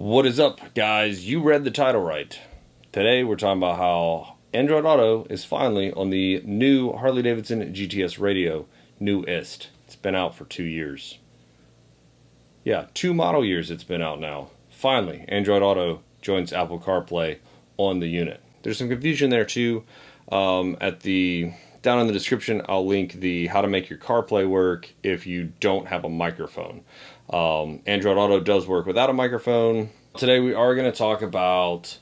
What is up, guys? You read the title right. Today we're talking about how Android Auto is finally on the new Harley Davidson GTS radio, newest. It's been out for 2 years. Yeah, 2 model years it's been out now. Finally, Android Auto joins Apple CarPlay on the unit. There's some confusion there too. Down in the description, I'll link the how to make your CarPlay work if you don't have a microphone. Android Auto does work without a microphone. Today we are going to talk about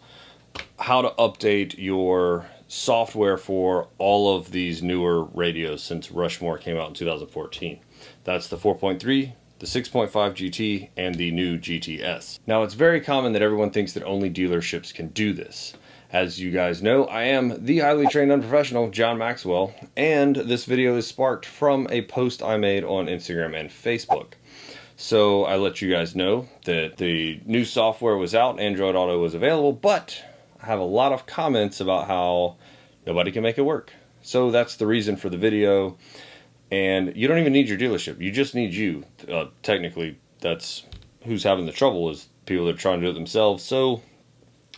how to update your software for all of these newer radios since Rushmore came out in 2014. That's the 4.3, the 6.5 GT, and the new GTS. Now, it's very common that everyone thinks that only dealerships can do this. As you guys know, I am the highly trained unprofessional John Maxwell, and this video is sparked from a post I made on Instagram and Facebook. So I let you guys know that the new software was out, Android Auto was available, but I have a lot of comments about how nobody can make it work. So that's the reason for the video. And you don't even need your dealership, you just need you. Technically, that's who's having the trouble, is people that are trying to do it themselves. So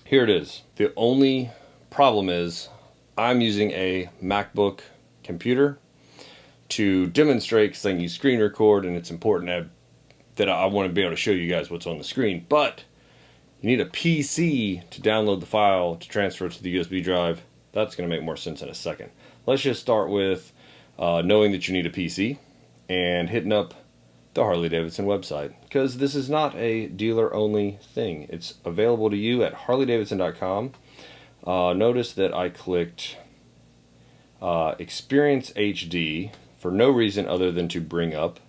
here it is. The only problem is I'm using a MacBook computer to demonstrate, because I can use screen record, and it's important that I want to be able to show you guys what's on the screen. But you need a PC to download the file to transfer it to the USB drive. That's going to make more sense in a second. Let's just start with knowing that you need a PC and hitting up the Harley Davidson website, because this is not a dealer only thing. It's available to you at harleydavidson.com. Notice that I clicked Experience HD for no reason other than to bring up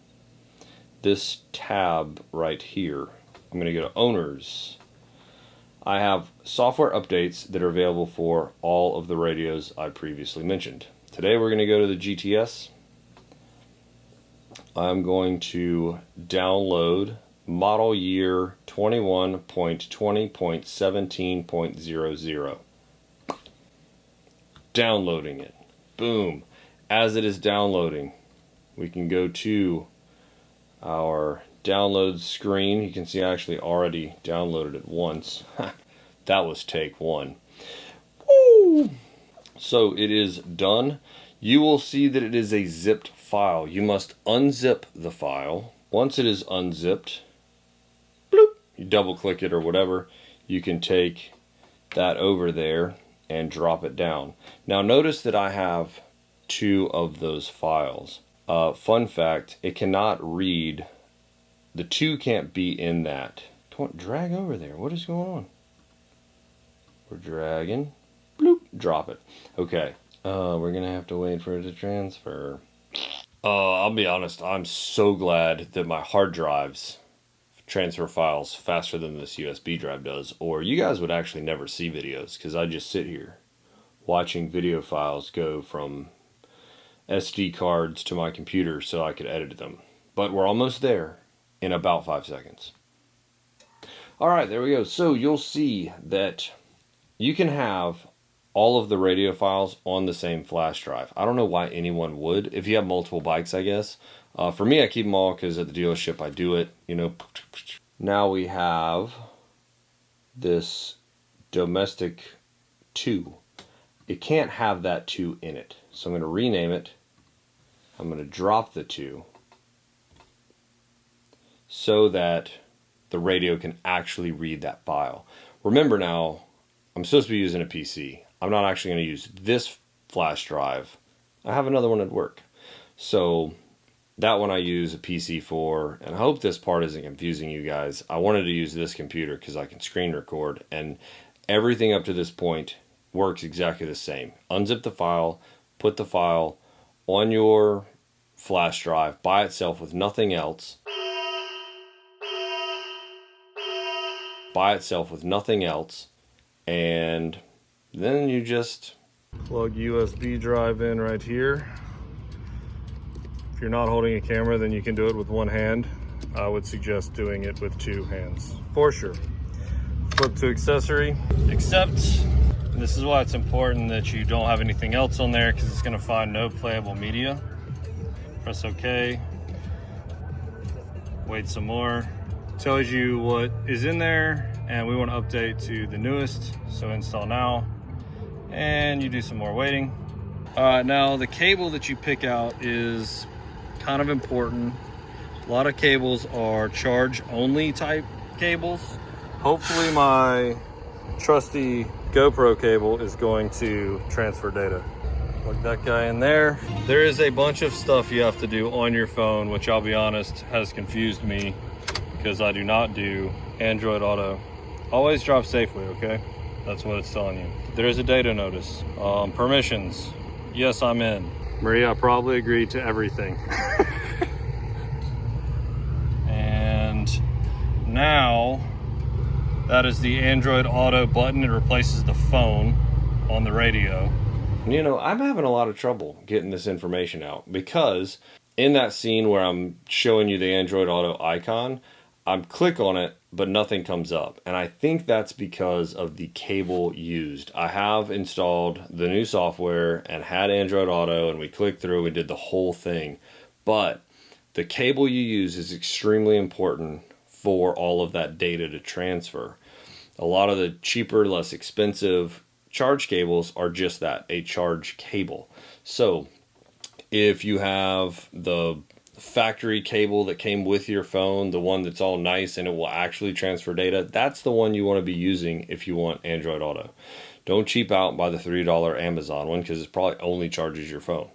this tab right here. I'm going to go to Owners. I have software updates that are available for all of the radios I previously mentioned. Today we're going to go to the GTS. I'm going to download model year 21.20.17.00. Downloading it. Boom. As it is downloading, we can go to our download screen. You can see I actually already downloaded it once. That was take one. Woo! So it is done. You will see that it is a zipped file. You must unzip the file. Once it is unzipped, bloop, you double click it or whatever, you can take that over there and drop it down. Now notice that I have 2 of those files. Fun fact, it cannot read. The 2 can't be in that. Come on, drag over there. What is going on? We're dragging. Bloop, drop it. Okay. We're going to have to wait for it to transfer. I'll be honest, I'm so glad that my hard drives transfer files faster than this USB drive does, or you guys would actually never see videos, because I just sit here watching video files go from SD cards to my computer so I could edit them. But we're almost there in about 5 seconds. Alright, there we go. So you'll see that you can have all of the radio files on the same flash drive. I don't know why anyone would. If you have multiple bikes, I guess. For me, I keep them all because at the dealership I do it, you know. Now we have this domestic 2. It can't have that 2 in it. So I'm going to rename it. I'm going to drop the 2 so that the radio can actually read that file. Remember now, I'm supposed to be using a PC. I'm not actually going to use this flash drive. I have another one at work. So that one I use a PC for, and I hope this part isn't confusing you guys. I wanted to use this computer because I can screen record, and everything up to this point works exactly the same. Unzip the file, put the file on your flash drive by itself with nothing else. By itself with nothing else. And then you just plug USB drive in right here. If you're not holding a camera, then you can do it with one hand. I would suggest doing it with 2 hands for sure. Flip to accessory, except this is why it's important that you don't have anything else on there, because it's going to find no playable media. Press OK. Wait some more. Tells you what is in there, and we want to update to the newest, so install now, and you do some more waiting. Now the cable that you pick out is kind of important. A lot of cables are charge only type cables. Hopefully my trusty GoPro cable is going to transfer data. Plug that guy in there. There is a bunch of stuff you have to do on your phone, which I'll be honest has confused me because I do not do Android Auto. Always drive safely, okay? That's what it's telling you. There is a data notice. Permissions. Yes, I'm in. Maria, I probably agreed to everything. And now that is the Android Auto button. It replaces the phone on the radio. You know, I'm having a lot of trouble getting this information out because in that scene where I'm showing you the Android Auto icon, I'm click on it, but nothing comes up. And I think that's because of the cable used. I have installed the new software and had Android Auto, and we clicked through and did the whole thing. But the cable you use is extremely important for all of that data to transfer. A lot of the cheaper, less expensive charge cables are just that, a charge cable. So if you have the factory cable that came with your phone, the one that's all nice and it will actually transfer data, that's the one you want to be using if you want Android Auto. Don't cheap out by the $3 Amazon one because it probably only charges your phone.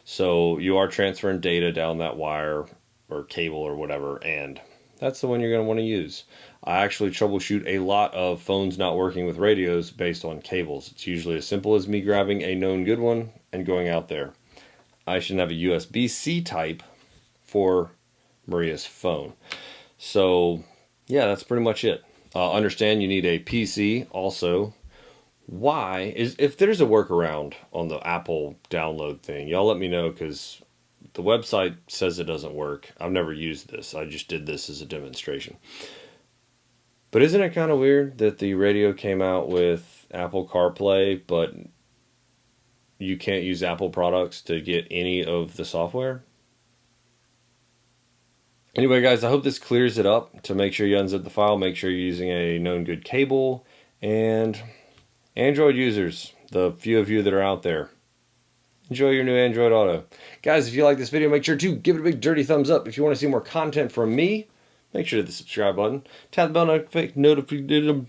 So you are transferring data down that wire or cable or whatever, and that's the one you're going to want to use. I actually troubleshoot a lot of phones not working with radios based on cables. It's usually as simple as me grabbing a known good one and going out there. I should have a USB-C type for Maria's phone. So yeah, that's pretty much it. Understand you need a PC also. Why is, if there's a workaround on the Apple download thing, y'all let me know, because the website says it doesn't work. I've never used this. I just did this as a demonstration. But isn't it kind of weird that the radio came out with Apple CarPlay, but you can't use Apple products to get any of the software? Anyway, guys, I hope this clears it up. To make sure you unzip the file, make sure you're using a known good cable. And Android users, the few of you that are out there, enjoy your new Android Auto. Guys, if you like this video, make sure to give it a big dirty thumbs up. If you want to see more content from me, make sure to hit the subscribe button. Tap the bell notification,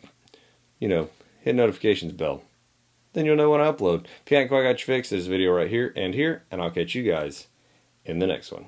hit notifications bell. Then you'll know when I upload. If you haven't quite got your fix, there's a video right here, and I'll catch you guys in the next one.